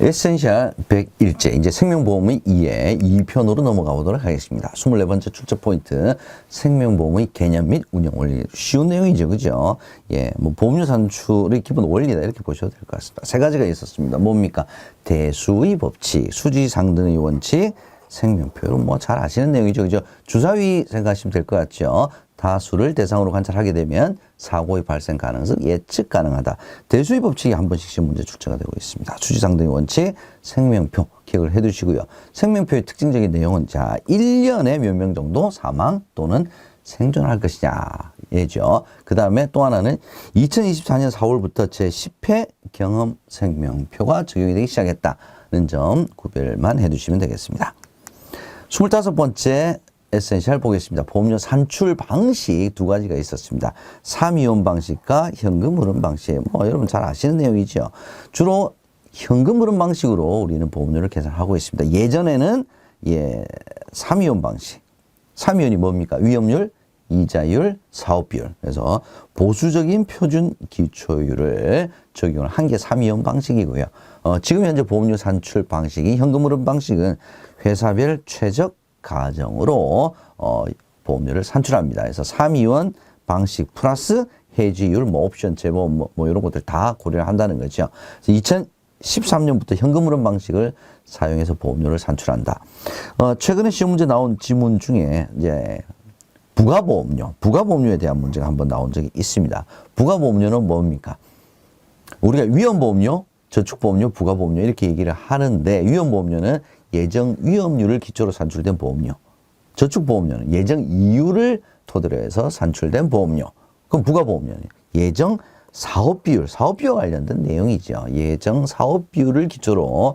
에센셜 101제 이제 생명보험의 2에 2편으로 넘어가 보도록 하겠습니다. 24번째 출제 포인트 생명보험의 개념 및 운영 원리. 쉬운 내용이죠. 그죠? 예, 뭐 보험료 산출의 기본 원리다 이렇게 보셔도 될 것 같습니다. 세 가지가 있었습니다. 뭡니까? 대수의 법칙, 수지상등의 원칙, 생명표현 뭐 잘 아시는 내용이죠. 그죠? 주사위 생각하시면 될 것 같죠? 다수를 대상으로 관찰하게 되면 사고의 발생 가능성 예측 가능하다. 대수의 법칙이 한 번씩씩 문제 출제가 되고 있습니다. 수지상등의 원칙, 생명표 기억을 해두시고요. 생명표의 특징적인 내용은 자 1년에 몇 명 정도 사망 또는 생존할 것이냐 예죠. 그 다음에 또 하나는 2024년 4월부터 제10회 경험 생명표가 적용이 되기 시작했다는 점 구별만 해두시면 되겠습니다. 25번째 에센셜 보겠습니다. 보험료 산출 방식 두 가지가 있었습니다. 3이온 방식과 현금 흐름 방식. 뭐 여러분 잘 아시는 내용이죠. 주로 현금 흐름 방식으로 우리는 보험료를 계산하고 있습니다. 예전에는 3이온 방식. 3이온이 뭡니까? 위험률, 이자율, 사업비율. 그래서 보수적인 표준 기초율을 적용을 한 게 3이온 방식이고요. 지금 현재 보험료 산출 방식이 현금 흐름 방식은 회사별 최적 가정으로 보험료를 산출합니다. 그래서 3이원 방식 플러스 해지율, 뭐 옵션, 제보 뭐 이런 것들 다 고려를 한다는 거죠. 2013년부터 현금 흐름 방식을 사용해서 보험료를 산출한다. 최근에 시험 문제 나온 지문 중에 이제 부가보험료에 대한 문제가 한번 나온 적이 있습니다. 부가보험료는 뭡니까? 우리가 위험보험료, 저축보험료, 부가보험료 이렇게 얘기를 하는데 위험보험료는 예정 위험률을 기초로 산출된 보험료. 저축보험료는 예정 이율을 토대로 해서 산출된 보험료. 그럼 부가보험료는 예정 사업비율, 사업비율과 관련된 내용이죠. 예정 사업비율을 기초로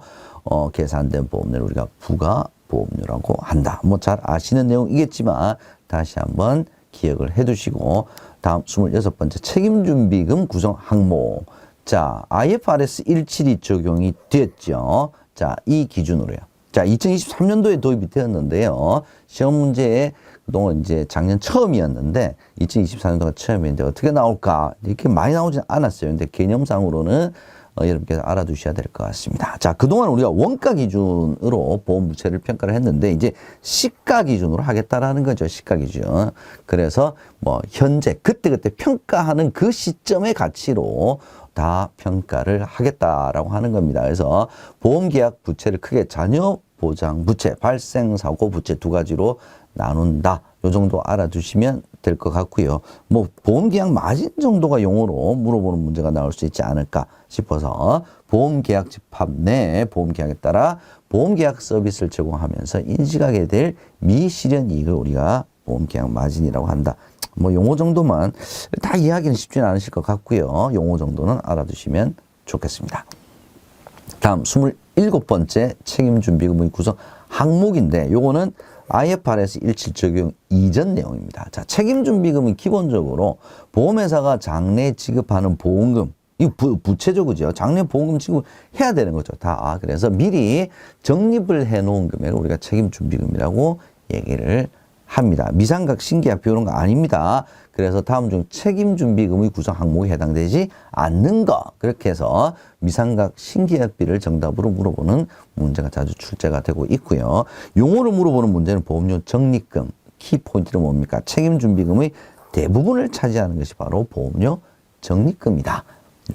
계산된 보험료를 우리가 부가보험료라고 한다. 뭐 잘 아시는 내용이겠지만 다시 한번 기억을 해두시고 다음 26번째 책임준비금 구성 항목. 자, IFRS 17이 적용이 됐죠. 자, 이 기준으로요. 자, 2023년도에 도입이 되었는데요. 시험 문제에 그동안 이제 작년 처음이었는데 2024년도가 처음인데 어떻게 나올까? 이렇게 많이 나오진 않았어요. 근데 개념상으로는 여러분께서 알아두셔야 될 것 같습니다. 자, 그동안 우리가 원가 기준으로 보험 부채를 평가를 했는데 이제 시가 기준으로 하겠다라는 거죠. 시가 기준. 그래서 뭐 현재 그때그때 평가하는 그 시점의 가치로 다 평가를 하겠다라고 하는 겁니다. 그래서 보험계약 부채를 크게 자녀보장 부채, 발생사고 부채 두 가지로 나눈다. 요 정도 알아두시면 될 것 같고요. 뭐 보험계약 마진 정도가 용어로 물어보는 문제가 나올 수 있지 않을까 싶어서 보험계약 집합 내 보험계약에 따라 보험계약 서비스를 제공하면서 인식하게 될 미실현 이익을 우리가 보험계약 마진이라고 한다. 뭐 용어 정도만 다 이해하기는 쉽지는 않으실 것 같고요. 용어 정도는 알아두시면 좋겠습니다. 다음 27번째 책임준비금의 구성 항목인데 요거는 IFRS 17 적용 이전 내용입니다. 자, 책임준비금은 기본적으로 보험회사가 장래 지급하는 보험금 이 부채죠, 그죠? 장래 보험금 지급해야 되는 거죠. 다. 그래서 미리 적립을 해놓은 금액을 우리가 책임준비금이라고 얘기를 합니다. 미상각 신계약 비율은 거 아닙니다. 그래서 다음 중 책임준비금의 구성 항목에 해당되지 않는 거. 그렇게 해서 미상각 신계약비를 정답으로 물어보는 문제가 자주 출제가 되고 있고요. 용어로 물어보는 문제는 보험료 적립금. 키포인트는 뭡니까? 책임준비금의 대부분을 차지하는 것이 바로 보험료 적립금이다.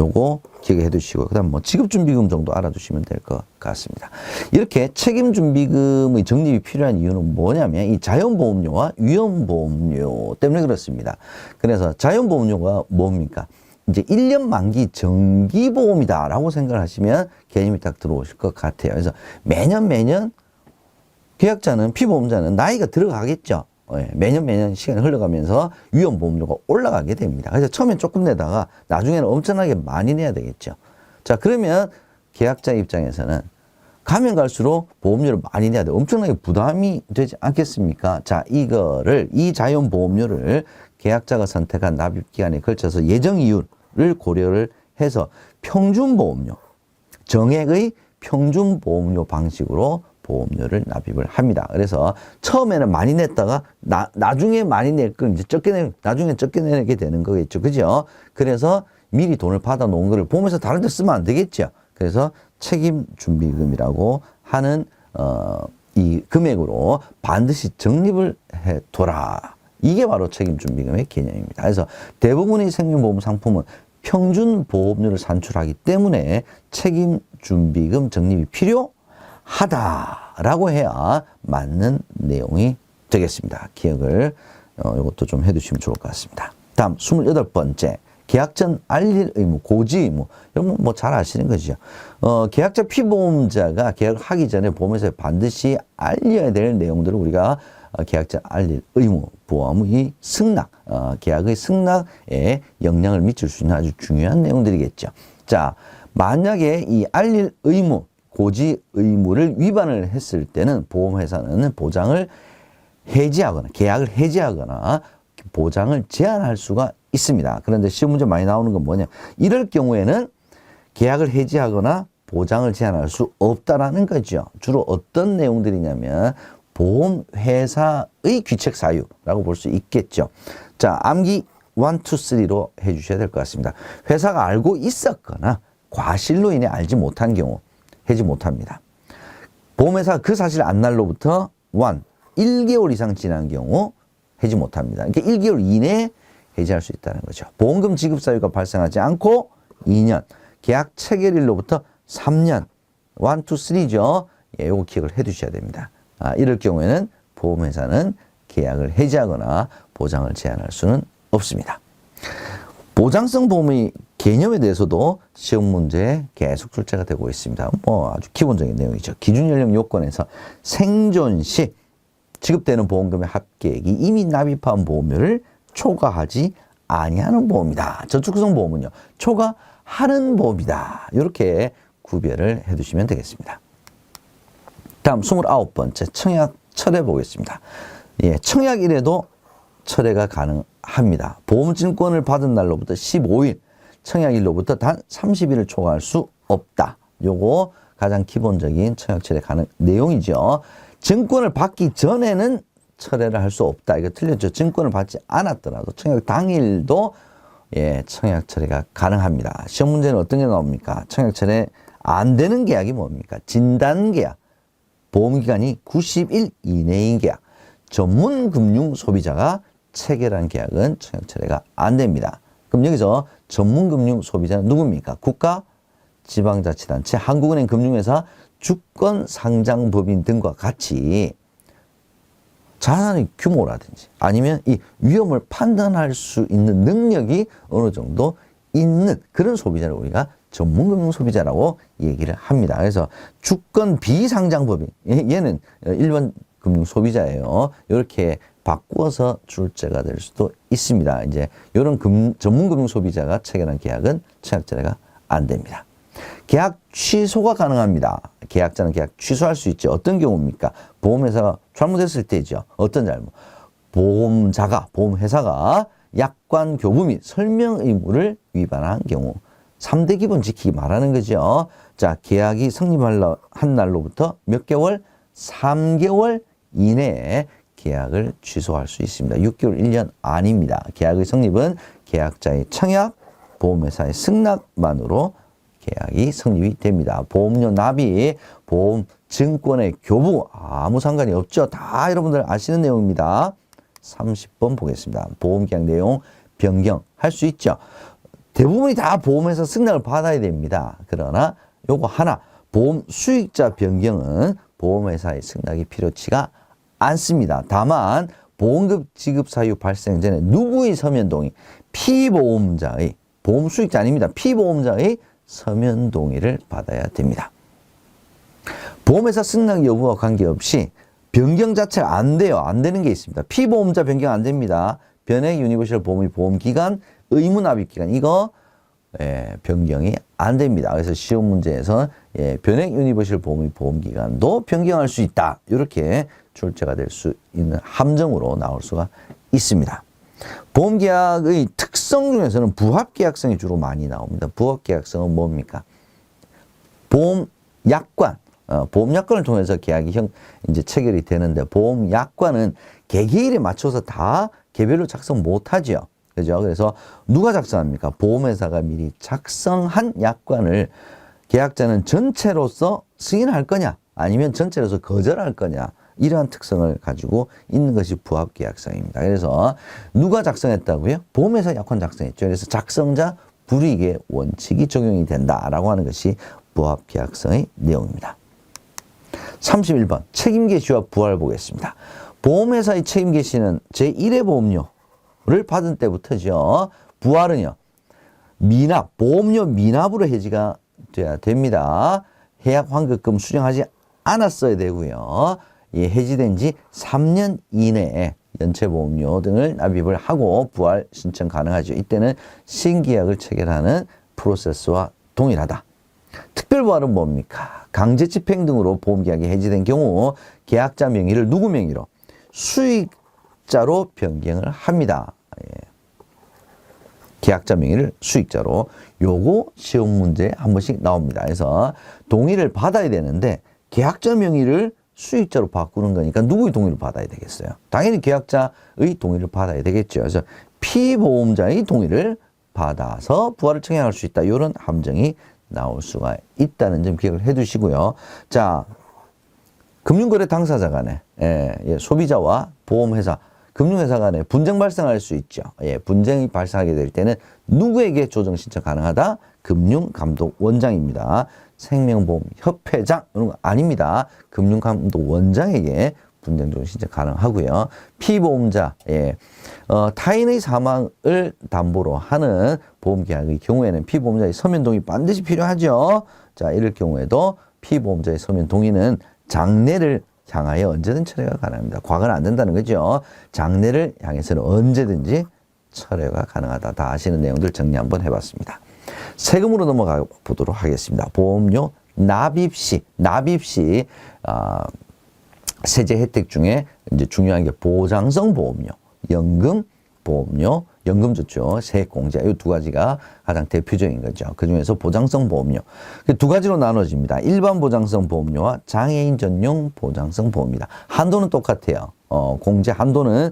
요거 기억해 두시고 그다음 뭐 지급준비금 정도 알아두시면 될 것 같습니다. 이렇게 책임준비금의 적립이 필요한 이유는 뭐냐면 이 자연보험료와 위험보험료 때문에 그렇습니다. 그래서 자연보험료가 뭡니까? 이제 1년 만기 정기보험이다라고 생각을 하시면 개념이 딱 들어오실 것 같아요. 그래서 매년 계약자는 피보험자는 나이가 들어가겠죠. 매년 시간이 흘러가면서 위험보험료가 올라가게 됩니다. 그래서 처음엔 조금 내다가 나중에는 엄청나게 많이 내야 되겠죠. 자, 그러면 계약자 입장에서는 가면 갈수록 보험료를 많이 내야 돼. 엄청나게 부담이 되지 않겠습니까? 자, 이 자연보험료를 계약자가 선택한 납입기간에 걸쳐서 예정 이율을 고려를 해서 평균보험료, 정액의 평균보험료 방식으로 보험료를 납입을 합니다. 그래서 처음에는 많이 냈다가 나중에 많이 낼 걸 이제 나중에 적게 내게 되는 거겠죠. 그죠? 그래서 미리 돈을 받아 놓은 거를 보험회사 다른 데 쓰면 안 되겠죠. 그래서 책임준비금이라고 하는 이 금액으로 반드시 적립을 해둬라. 이게 바로 책임준비금의 개념입니다. 그래서 대부분의 생명보험 상품은 평균 보험료를 산출하기 때문에 책임준비금 적립이 필요하다라고 해야 맞는 내용이 되겠습니다. 기억을 이것도 좀 해두시면 좋을 것 같습니다. 다음 28번째. 계약 전 알릴 의무, 고지 의무. 여러분 뭐 잘 아시는 거죠. 계약자 피보험자가 계약하기 전에 보험회사에 반드시 알려야 될 내용들을 우리가 계약자 알릴 의무, 보험의 승낙, 계약의 승낙에 영향을 미칠 수 있는 아주 중요한 내용들이겠죠. 자, 만약에 이 알릴 의무, 고지 의무를 위반을 했을 때는 보험회사는 보장을 해지하거나 계약을 해지하거나 보장을 제한할 수가 있습니다. 그런데 시험 문제 많이 나오는 건 뭐냐? 이럴 경우에는 계약을 해지하거나 보장을 제한할 수 없다라는 거죠. 주로 어떤 내용들이냐면 보험회사의 귀책 사유라고 볼 수 있겠죠. 자, 암기 1, 2, 3로 해주셔야 될 것 같습니다. 회사가 알고 있었거나 과실로 인해 알지 못한 경우 해지 못합니다. 보험회사가 그 사실을 안 날로부터 1개월 이상 지난 경우 해지 못합니다. 그러니까 1개월 이내에 해지할 수 있다는 거죠. 보험금 지급 사유가 발생하지 않고 2년, 계약 체결일로부터 3년, 1, 2, 3죠. 예, 요거 기억을 해 두셔야 됩니다. 이럴 경우에는 보험회사는 계약을 해지하거나 보장을 제한할 수는 없습니다. 보장성 보험의 개념에 대해서도 시험 문제에 계속 출제가 되고 있습니다. 뭐 아주 기본적인 내용이죠. 기준 연령 요건에서 생존 시 지급되는 보험금의 합계액이 이미 납입한 보험료를 초과하지 아니하는 보험이다. 저축성 보험은요, 초과하는 보험이다. 이렇게 구별을 해두시면 되겠습니다. 다음 29번째 청약 철회 보겠습니다. 예, 청약일에도 철회가 가능합니다. 보험증권을 받은 날로부터 15일, 청약일로부터 단 30일을 초과할 수 없다. 요거 가장 기본적인 청약 철회 가능 내용이죠. 증권을 받기 전에는 철회를 할 수 없다. 이거 틀렸죠. 증권을 받지 않았더라도 청약 당일도 예, 청약 철회가 가능합니다. 시험 문제는 어떤 게 나옵니까? 청약 철회 안 되는 계약이 뭡니까? 진단 계약. 보험기간이 90일 이내인 계약. 전문금융 소비자가 체결한 계약은 청약 철회가 안 됩니다. 그럼 여기서 전문금융 소비자는 누굽니까? 국가, 지방자치단체, 한국은행 금융회사, 주권상장법인 등과 같이 자산의 규모라든지 아니면 이 위험을 판단할 수 있는 능력이 어느 정도 있는 그런 소비자를 우리가 전문금융 소비자라고 얘기를 합니다. 그래서 주권 비상장법인, 얘는 일반 금융 소비자예요. 이렇게 바꾸어서 출제가 될 수도 있습니다. 이제 이런 전문금융 소비자가 체결한 계약은 청약 철회가 안 됩니다. 계약 취소가 가능합니다. 계약자는 계약 취소할 수 있죠. 어떤 경우입니까? 보험회사가 잘못했을 때죠. 어떤 잘못? 보험회사가 약관 교부 및 설명 의무를 위반한 경우. 3대 기본 지키기 말하는 거죠. 자, 계약이 성립한 날로부터 몇 개월? 3개월 이내에 계약을 취소할 수 있습니다. 6개월, 1년 아닙니다. 계약의 성립은 계약자의 청약, 보험회사의 승낙만으로 계약이 성립이 됩니다. 보험료 납입, 보험 증권의 교부 아무 상관이 없죠. 다 여러분들 아시는 내용입니다. 30번 보겠습니다. 보험계약 내용 변경할 수 있죠. 대부분이 다 보험회사 승낙을 받아야 됩니다. 그러나 요거 하나, 보험 수익자 변경은 보험회사의 승낙이 필요치가 않습니다. 다만 보험금 지급 사유 발생 전에 누구의 서면 동의? 피보험자의, 보험 수익자 아닙니다. 피보험자의 서면 동의를 받아야 됩니다. 보험회사 승낙 여부와 관계없이 변경 자체가 안 돼요. 안 되는 게 있습니다. 피보험자 변경 안 됩니다. 변액 유니버셜 보험의 보험기간, 의무납입기간 이거 변경이 안 됩니다. 그래서 시험 문제에서 변액 유니버셜 보험의 보험기간도 변경할 수 있다. 이렇게 출제가 될 수 있는 함정으로 나올 수가 있습니다. 보험계약의 특성 중에서는 부합계약성이 주로 많이 나옵니다. 부합계약성은 뭡니까? 보험약관, 보험약관을 통해서 계약이 이제 체결이 되는데 보험약관은 개개일에 맞춰서 다 개별로 작성 못하죠. 그죠? 그래서 누가 작성합니까? 보험회사가 미리 작성한 약관을 계약자는 전체로서 승인할 거냐 아니면 전체로서 거절할 거냐 이러한 특성을 가지고 있는 것이 부합계약성입니다. 그래서 누가 작성했다고요? 보험회사 약관 작성했죠. 그래서 작성자 불이익의 원칙이 적용이 된다라고 하는 것이 부합계약성의 내용입니다. 31번 책임개시와 부활 보겠습니다. 보험회사의 책임개시는 제1회 보험료를 받은 때부터죠. 부활은요. 미납, 보험료 미납으로 해지가 돼야 됩니다. 해약 환급금 수령하지 않았어야 되고요. 예, 해지된 지 3년 이내에 연체보험료 등을 납입을 하고 부활 신청 가능하죠. 이때는 신계약을 체결하는 프로세스와 동일하다. 특별부활은 뭡니까? 강제집행 등으로 보험계약이 해지된 경우 계약자 명의를 누구 명의로? 수익자로 변경을 합니다. 예. 계약자 명의를 수익자로. 요거 시험 문제에 한 번씩 나옵니다. 그래서 동의를 받아야 되는데 계약자 명의를 수익자로 바꾸는 거니까 누구의 동의를 받아야 되겠어요? 당연히 계약자의 동의를 받아야 되겠죠. 그래서 피보험자의 동의를 받아서 부활을 청약할 수 있다. 이런 함정이 나올 수가 있다는 점 기억을 해 두시고요. 자, 금융거래 당사자 간에 소비자와 보험회사, 금융회사 간에 분쟁 발생할 수 있죠. 분쟁이 발생하게 될 때는 누구에게 조정 신청 가능하다? 금융감독원장입니다. 생명보험협회장 이런 거 아닙니다. 금융감독원장에게 분쟁 조정 신청 가능하고요. 피보험자, 타인의 사망을 담보로 하는 보험계약의 경우에는 피보험자의 서면 동의 반드시 필요하죠. 자, 이럴 경우에도 피보험자의 서면 동의는 장래를 향하여 언제든 철회가 가능합니다. 과거는 안 된다는 거죠. 장래를 향해서는 언제든지 철회가 가능하다. 다 아시는 내용들 정리 한번 해봤습니다. 세금으로 넘어가 보도록 하겠습니다. 보험료 납입 시 세제 혜택 중에 이제 중요한 게 보장성 보험료, 연금 보험료, 연금 좋죠. 세액공제 이 두 가지가 가장 대표적인 거죠. 그 중에서 보장성 보험료 두 가지로 나눠집니다. 일반 보장성 보험료와 장애인 전용 보장성 보험입니다. 한도는 똑같아요. 공제 한도는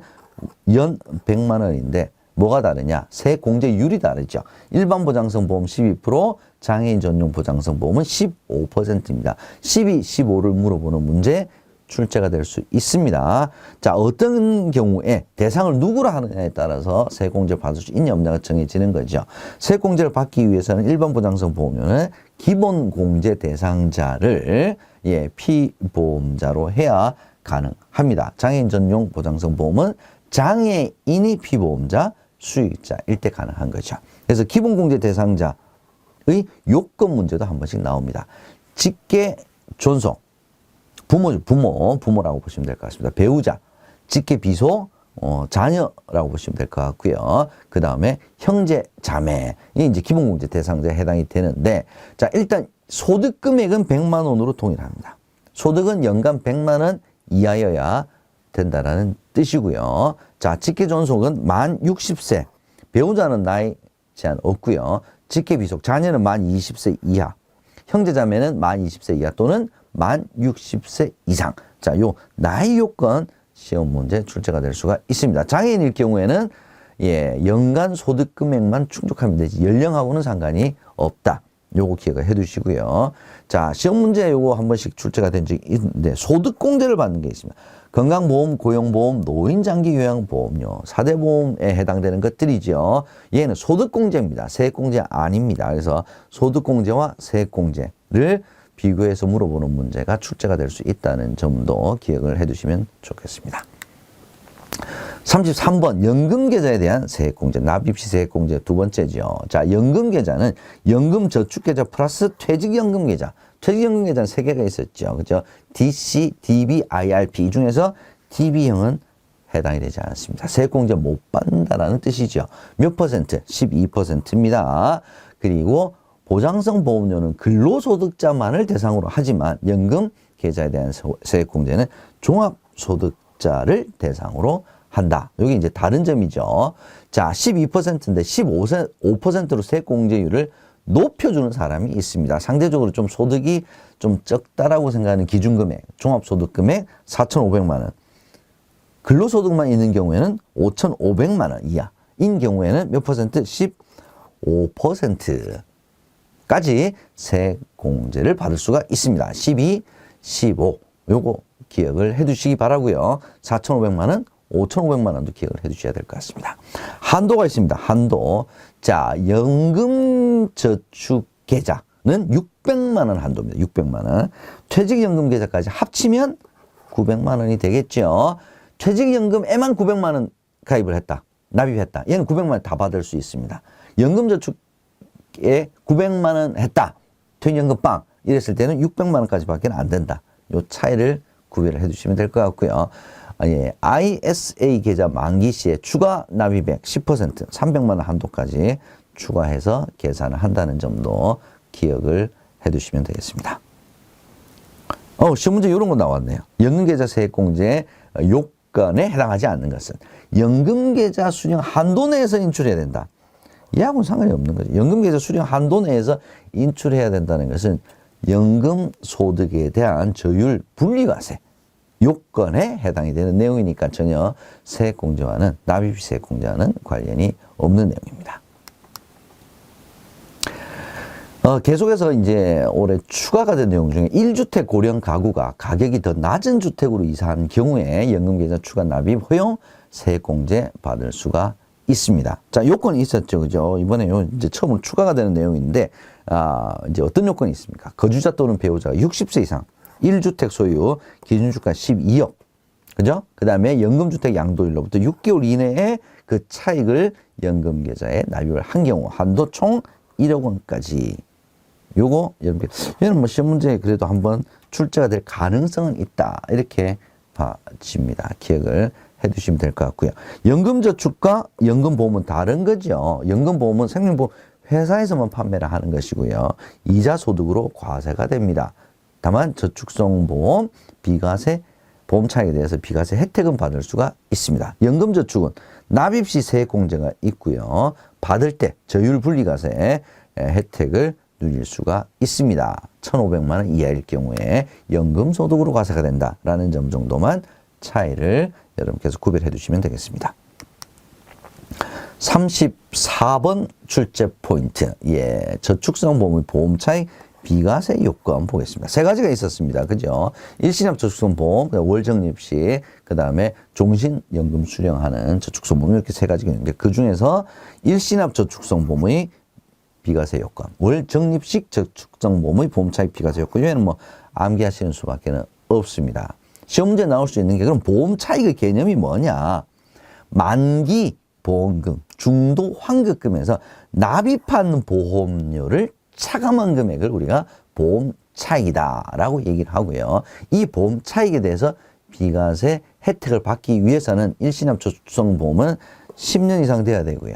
연 100만 원인데 뭐가 다르냐? 세액공제율이 다르죠. 일반 보장성 보험 12%, 장애인 전용 보장성 보험은 15%입니다. 12, 15를 물어보는 문제 출제가 될 수 있습니다. 자, 어떤 경우에 대상을 누구로 하느냐에 따라서 세액공제를 받을 수 있냐 없냐가 정해지는 거죠. 세액공제를 받기 위해서는 일반 보장성 보험료는 기본공제 대상자를 피보험자로 해야 가능합니다. 장애인 전용 보장성 보험은 장애인이 피보험자, 수익자일 때 가능한 거죠. 그래서 기본공제 대상자의 요건 문제도 한 번씩 나옵니다. 직계 존속, 부모라고 보시면 될 것 같습니다. 배우자, 직계 비속, 자녀라고 보시면 될 것 같고요. 그 다음에 형제, 자매, 이 이제 기본공제 대상자에 해당이 되는데, 자, 일단 소득 금액은 100만 원으로 동일합니다. 소득은 연간 100만 원 이하여야 된다라는 뜻이고요. 자, 직계 존속은 만 60세, 배우자는 나이 제한 없고요. 직계 비속, 자녀는 만 20세 이하, 형제 자매는 만 20세 이하 또는 만 60세 이상. 자, 요 나이 요건 시험 문제 출제가 될 수가 있습니다. 장애인일 경우에는 연간 소득 금액만 충족하면 되지 연령하고는 상관이 없다. 요거 기억을 해 두시고요. 자, 시험 문제 요거 한 번씩 출제가 된 적이 있는데 소득 공제를 받는 게 있습니다. 건강보험, 고용보험, 노인장기요양보험료, 4대 보험에 해당되는 것들이죠. 얘는 소득공제입니다. 세액공제 아닙니다. 그래서 소득공제와 세액공제를 비교해서 물어보는 문제가 출제가 될 수 있다는 점도 기억을 해 두시면 좋겠습니다. 33번 연금계좌에 대한 세액공제, 납입시 세액공제 두 번째죠. 자, 연금계좌는 연금저축계좌 플러스 퇴직연금계좌. 퇴직연금계좌는 세 개가 있었죠. 그죠? DC, DB, IRP. 이 중에서 DB형은 해당이 되지 않습니다. 세액공제 못 받는다라는 뜻이죠. 몇 퍼센트? 12%입니다. 그리고 보장성 보험료는 근로소득자만을 대상으로 하지만 연금 계좌에 대한 세액공제는 종합소득자를 대상으로 한다. 여기 이제 다른 점이죠. 자, 12%인데 15%로 세액공제율을 높여주는 사람이 있습니다. 상대적으로 좀 소득이 좀 적다라고 생각하는 기준금액, 종합소득금액 4,500만 원. 근로소득만 있는 경우에는 5,500만 원 이하인 경우에는 몇 퍼센트? 15%. 까지 세공제를 받을 수가 있습니다. 12, 15 요거 기억을 해두시기 바라고요. 4,500만 원, 5,500만 원도 기억을 해두셔야 될 것 같습니다. 한도가 있습니다. 한도. 자, 연금저축계좌는 600만 원 한도입니다. 600만 원. 퇴직연금계좌까지 합치면 900만 원이 되겠죠. 퇴직연금에만 900만 원 가입을 했다. 납입했다. 얘는 900만 원 다 받을 수 있습니다. 연금저축에 900만 원 했다. 퇴직연금 빵. 이랬을 때는 600만 원까지 밖에 안 된다. 요 차이를 구별을 해주시면 될 것 같고요. 예, ISA 계좌 만기 시에 추가 납입액 10% 300만 원 한도까지 추가해서 계산을 한다는 점도 기억을 해두시면 되겠습니다. 시험 문제 이런 거 나왔네요. 연금계좌 세액공제 요건에 해당하지 않는 것은 연금계좌 수령 한도 내에서 인출해야 된다. 이하고는 상관이 없는 거죠. 연금계좌 수령 한도 내에서 인출해야 된다는 것은 연금소득에 대한 저율 분리과세 요건에 해당이 되는 내용이니까 전혀 세액공제와는 납입 세액공제와는 관련이 없는 내용입니다. 계속해서 이제 올해 추가가 된 내용 중에 1주택 고령 가구가 가격이 더 낮은 주택으로 이사한 경우에 연금계좌 추가 납입 허용 세액공제 받을 수가 있습니다. 자, 요건이 있었죠. 그죠? 이번에 이제 처음으로 추가가 되는 내용인데, 이제 어떤 요건이 있습니까? 거주자 또는 배우자가 60세 이상, 1주택 소유, 기준주가 12억. 그죠? 그 다음에 연금주택 양도일로부터 6개월 이내에 그 차익을 연금계좌에 납입을 한 경우, 한도 총 1억 원까지. 요거, 얘는 뭐 시험 문제에 그래도 한번 출제가 될 가능성은 있다. 이렇게 봐집니다. 기억을 해두시면 될 것 같고요. 연금저축과 연금보험은 다른 거죠. 연금보험은 생명보험 회사에서만 판매를 하는 것이고요. 이자 소득으로 과세가 됩니다. 다만 저축성보험 비과세 보험 차익에 대해서 비과세 혜택은 받을 수가 있습니다. 연금저축은 납입 시 세액공제가 있고요. 받을 때 저율 분리과세 혜택을 누릴 수가 있습니다. 1,500만 원 이하일 경우에 연금소득으로 과세가 된다라는 점 정도만 차이를 여러분께서 구별해 두시면 되겠습니다. 34번 출제 포인트. 예, 저축성 보험의 보험 차익 비과세 요건 보겠습니다. 세 가지가 있었습니다. 그죠? 일시납 저축성 보험, 월 적립식, 그 다음에 종신연금 수령하는 저축성 보험 이렇게 세 가지가 있는데 그 중에서 일시납 저축성 보험의 비과세 요건, 월 적립식 저축성 보험의 보험 차익 비과세 요건, 이거는 뭐 암기하시는 수밖에 없습니다. 시험 문제 나올 수 있는 게 그럼 보험 차익의 개념이 뭐냐? 만기 보험금, 중도 환급금에서 납입한 보험료를 차감한 금액을 우리가 보험 차익이다라고 얘기를 하고요. 이 보험 차익에 대해서 비과세 혜택을 받기 위해서는 일시납 저축성 보험은 10년 이상 돼야 되고요.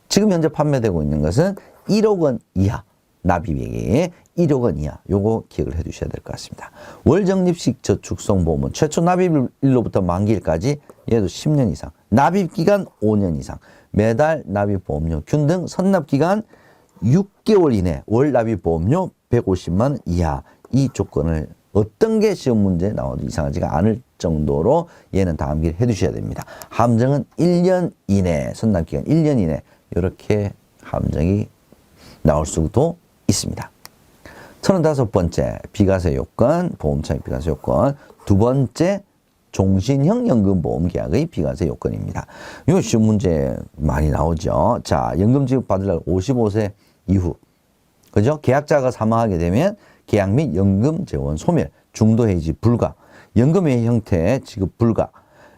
지금 현재 판매되고 있는 것은 1억 원 이하, 납입액이 1억 원 이하, 요거 기억을 해 두셔야 될 것 같습니다. 월적립식 저축성 보험은 최초 납입일로부터 만기일까지 얘도 10년 이상, 납입기간 5년 이상, 매달 납입보험료 균등 선납기간 6개월 이내 월 납입보험료 150만 원 이하, 이 조건을 어떤 게 시험 문제에 나와도 이상하지가 않을 정도로 얘는 다 암기를 해 두셔야 됩니다. 함정은 1년 이내, 선납기간 1년 이내 이렇게 함정이 나올 수도 있습니다. 35번째 비과세 요건, 보험차익 비과세 요건. 두 번째 종신형 연금보험 계약의 비과세 요건입니다. 이거 시험 문제 많이 나오죠. 자, 연금 지급 받으려고 55세 이후, 그죠? 계약자가 사망하게 되면 계약 및 연금 재원 소멸, 중도 해지 불가, 연금의 형태 지급 불가,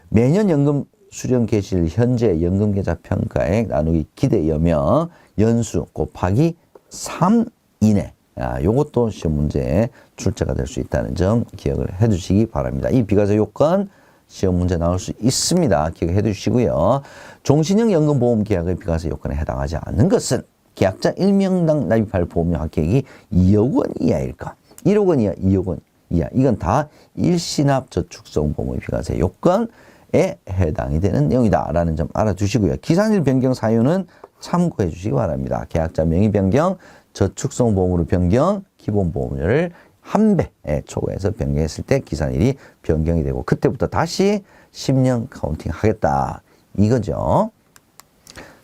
매년 연금 수령 개시일 현재 연금계좌 평가액 나누기 기대 여명 연수 곱하기 3 이내. 요것도 시험 문제에 출제가 될 수 있다는 점 기억을 해 두시기 바랍니다. 이 비과세 요건 시험 문제 나올 수 있습니다. 기억해 두시고요. 종신형 연금보험 계약의 비과세 요건에 해당하지 않는 것은 계약자 1명당 납입할 보험료 합계액이 2억 원 이하일까? 1억 원 이하, 2억 원 이하. 이건 다 일시납 저축성 보험의 비과세 요건에 해당이 되는 내용이다라는 점 알아두시고요. 기산일 변경 사유는 참고해 주시기 바랍니다. 계약자 명의 변경, 저축성 보험으로 변경, 기본 보험료를 1배 초과해서 변경했을 때 기산일이 변경이 되고 그때부터 다시 10년 카운팅 하겠다. 이거죠.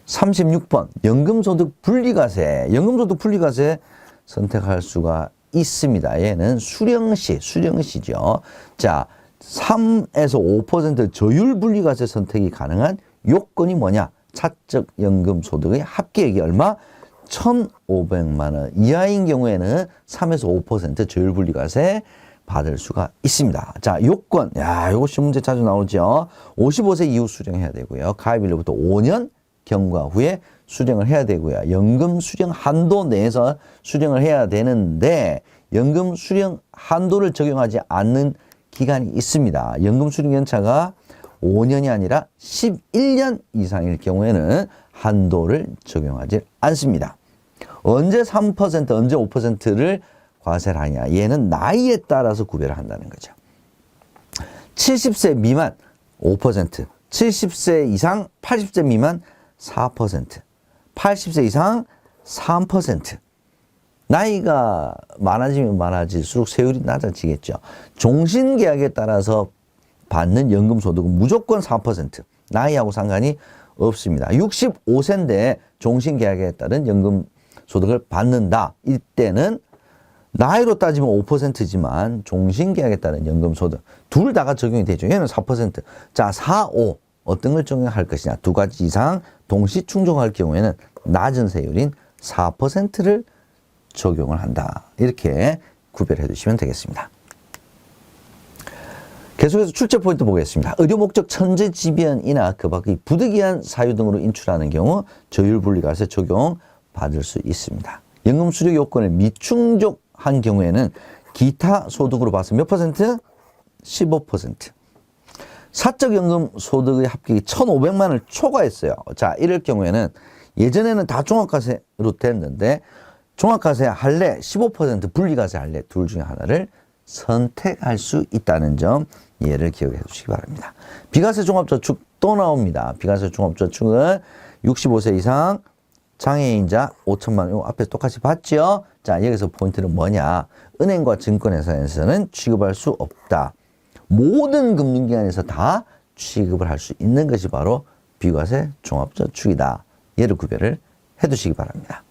36번 연금소득 분리과세. 연금소득 분리과세 선택할 수가 있습니다. 얘는 수령시죠. 자, 3에서 5% 저율 분리과세 선택이 가능한 요건이 뭐냐? 사적 연금 소득의 합계액이 얼마? 1,500만 원 이하인 경우에는 3에서 5% 저율 분리과세 받을 수가 있습니다. 자, 요건. 야, 요거 시험 문제 자주 나오죠. 55세 이후 수령해야 되고요. 가입일로부터 5년 경과 후에 수령을 해야 되고요. 연금 수령 한도 내에서 수령을 해야 되는데 연금 수령 한도를 적용하지 않는 기간이 있습니다. 연금 수령 연차가 5년이 아니라 11년 이상일 경우에는 한도를 적용하지 않습니다. 언제 3%, 언제 5%를 과세를 하냐. 얘는 나이에 따라서 구별을 한다는 거죠. 70세 미만 5%, 70세 이상 80세 미만 4%, 80세 이상 3%. 나이가 많아지면 많아질수록 세율이 낮아지겠죠. 종신계약에 따라서 받는 연금소득은 무조건 4%. 나이하고 상관이 없습니다. 65세인데 종신계약에 따른 연금소득을 받는다. 이때는 나이로 따지면 5%지만 종신계약에 따른 연금소득 둘 다가 적용이 되죠. 얘는 4%. 자, 4, 5 어떤 걸 적용할 것이냐. 두 가지 이상 동시 충족할 경우에는 낮은 세율인 4%를 적용을 한다. 이렇게 구별해 두시면 되겠습니다. 계속해서 출제 포인트 보겠습니다. 의료 목적 천재지변이나 그 밖의 부득이한 사유 등으로 인출하는 경우 저율 분리과세 적용 받을 수 있습니다. 연금 수령 요건을 미충족한 경우에는 기타 소득으로 봐서 몇 퍼센트? 15%. 사적 연금 소득의 합격이 1,500만 원을 초과했어요. 자, 이럴 경우에는 예전에는 다 종합과세로 됐는데 종합과세 할래, 15% 분리과세 할래 둘 중에 하나를 선택할 수 있다는 점 이해를 기억해 주시기 바랍니다. 비과세 종합저축 또 나옵니다. 비과세 종합저축은 65세 이상 장애인자 5천만 원, 요 앞에 똑같이 봤죠? 자, 여기서 포인트는 뭐냐? 은행과 증권회사에서는 취급할 수 없다. 모든 금융기관에서 다 취급을 할 수 있는 것이 바로 비과세 종합저축이다. 얘를 구별을 해 두시기 바랍니다.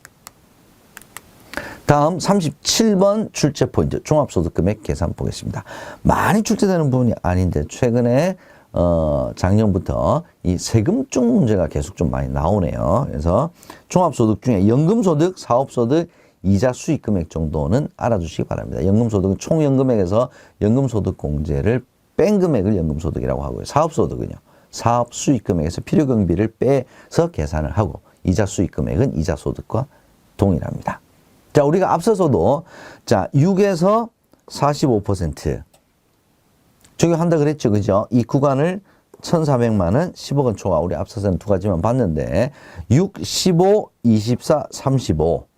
다음 37번 출제 포인트 종합소득금액 계산 보겠습니다. 많이 출제되는 부분이 아닌데 최근에 작년부터 이 세금쪽 문제가 계속 좀 많이 나오네요. 그래서 종합소득 중에 연금소득, 사업소득, 이자 수익금액 정도는 알아두시기 바랍니다. 연금소득은 총연금액에서 연금소득 공제를 뺀 금액을 연금소득이라고 하고요. 사업소득은요. 사업 수익금액에서 필요경비를 빼서 계산을 하고 이자 수익금액은 이자소득과 동일합니다. 자, 우리가 앞서서도 자 6에서 45% 적용한다 그랬죠. 그죠? 이 구간을 1,400만 원, 10억 원 초과 우리 앞서서는 두 가지만 봤는데 6, 15, 24, 35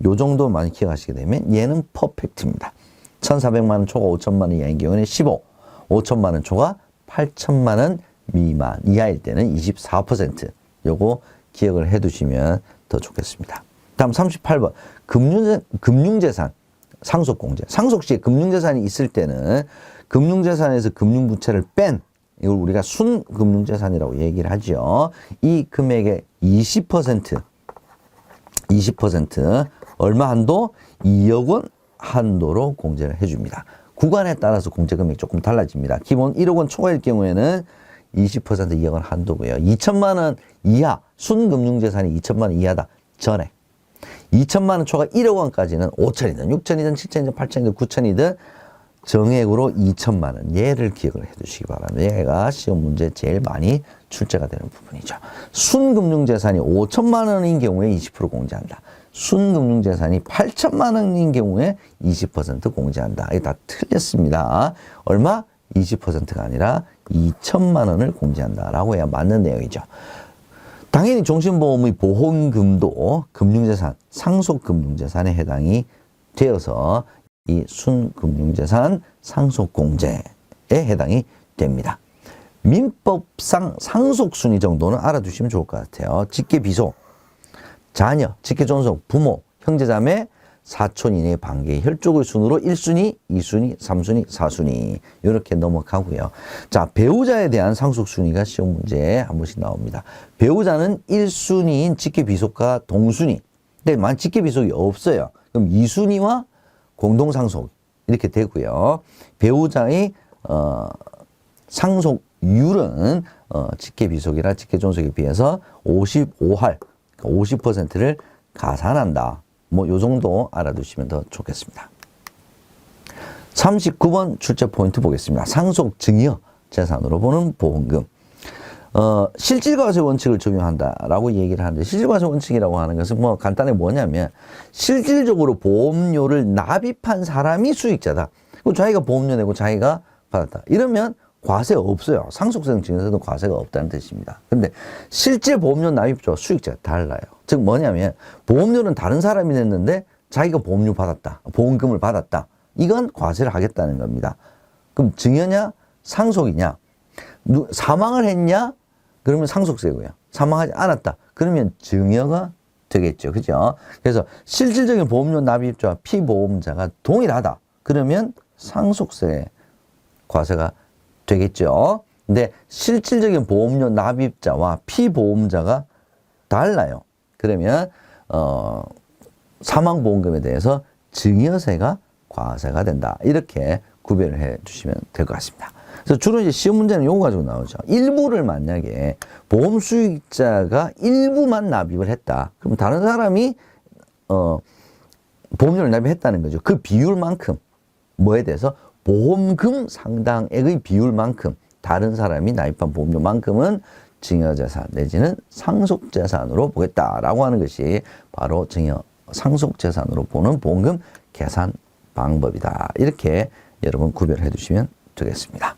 요 정도 많이 기억하시게 되면 얘는 퍼펙트입니다. 1,400만 원 초과 5천만 원 이하인 경우에는 15, 5천만 원 초과 8천만 원 미만 이하일 때는 24% 요거 기억을 해 두시면 더 좋겠습니다. 다음 38번 금융재산 상속공제. 상속 시에 금융재산이 있을 때는 금융재산에서 금융부채를 뺀 이걸 우리가 순금융재산이라고 얘기를 하죠. 이 금액의 20% 얼마 한도? 2억 원 한도로 공제를 해줍니다. 구간에 따라서 공제 금액이 조금 달라집니다. 기본 1억 원 초과일 경우에는 20% 2억 원 한도고요. 2천만 원 이하 순금융재산이 2천만 원 이하다. 전액. 2천만 원 초과 1억 원까지는 5천이든 6천이든 7천이든 8천이든 9천이든 정액으로 2천만 원. 얘를 기억을 해 두시기 바랍니다. 얘가 시험 문제 제일 많이 출제가 되는 부분이죠. 순금융재산이 5천만 원인 경우에 20% 공제한다. 순금융재산이 8천만 원인 경우에 20% 공제한다. 이게 다 틀렸습니다. 얼마? 20%가 아니라 2천만 원을 공제한다라고 해야 맞는 내용이죠. 당연히 종신보험의 보험금도 금융재산, 상속금융재산에 해당이 되어서 이 순금융재산 상속공제에 해당이 됩니다. 민법상 상속순위 정도는 알아두시면 좋을 것 같아요. 직계비속, 자녀, 직계존속, 부모, 형제자매, 사촌 이내의 관계의 혈족의 순으로 1순위, 2순위, 3순위, 4순위 이렇게 넘어가고요. 자, 배우자에 대한 상속순위가 시험 문제에 한 번씩 나옵니다. 배우자는 1순위인 직계비속과 동순위. 근데 만 직계비속이 없어요. 그럼 2순위와 공동상속 이렇게 되고요. 배우자의 상속률은 직계비속이나 직계존속에 비해서 55할, 50%를 가산한다. 뭐 요 정도 알아두시면 더 좋겠습니다. 39번 출제 포인트 보겠습니다. 상속 증여 재산으로 보는 보험금. 실질과세 원칙을 적용한다라고 얘기를 하는데, 실질과세 원칙이라고 하는 것은 뭐 간단히 뭐냐면, 실질적으로 보험료를 납입한 사람이 수익자다. 그럼 자기가 보험료 내고 자기가 받았다. 이러면 과세 없어요. 상속세 증여세도 과세가 없다는 뜻입니다. 근데 실제 보험료 납입자와 수익자가 달라요. 즉 뭐냐면, 보험료는 다른 사람이 냈는데 자기가 보험료 받았다. 보험금을 받았다. 이건 과세를 하겠다는 겁니다. 그럼 증여냐? 상속이냐? 사망을 했냐? 그러면 상속세고요. 사망하지 않았다. 그러면 증여가 되겠죠. 그죠? 그래서 실질적인 보험료 납입자와 피보험자가 동일하다. 그러면 상속세 과세가 되겠죠. 근데 실질적인 보험료 납입자와 피보험자가 달라요. 그러면 사망보험금에 대해서 증여세가 과세가 된다. 이렇게 구별을 해 주시면 될 것 같습니다. 그래서 주로 이제 시험 문제는 요거 가지고 나오죠. 일부를 만약에 보험 수익자가 일부만 납입을 했다. 그럼 다른 사람이 보험료를 납입했다는 거죠. 그 비율만큼 뭐에 대해서 보험금 상당액의 비율만큼 다른 사람이 납입한 보험료만큼은 증여재산 내지는 상속재산으로 보겠다라고 하는 것이 바로 상속재산으로 보는 보험금 계산 방법이다. 이렇게 여러분 구별해 두시면 되겠습니다.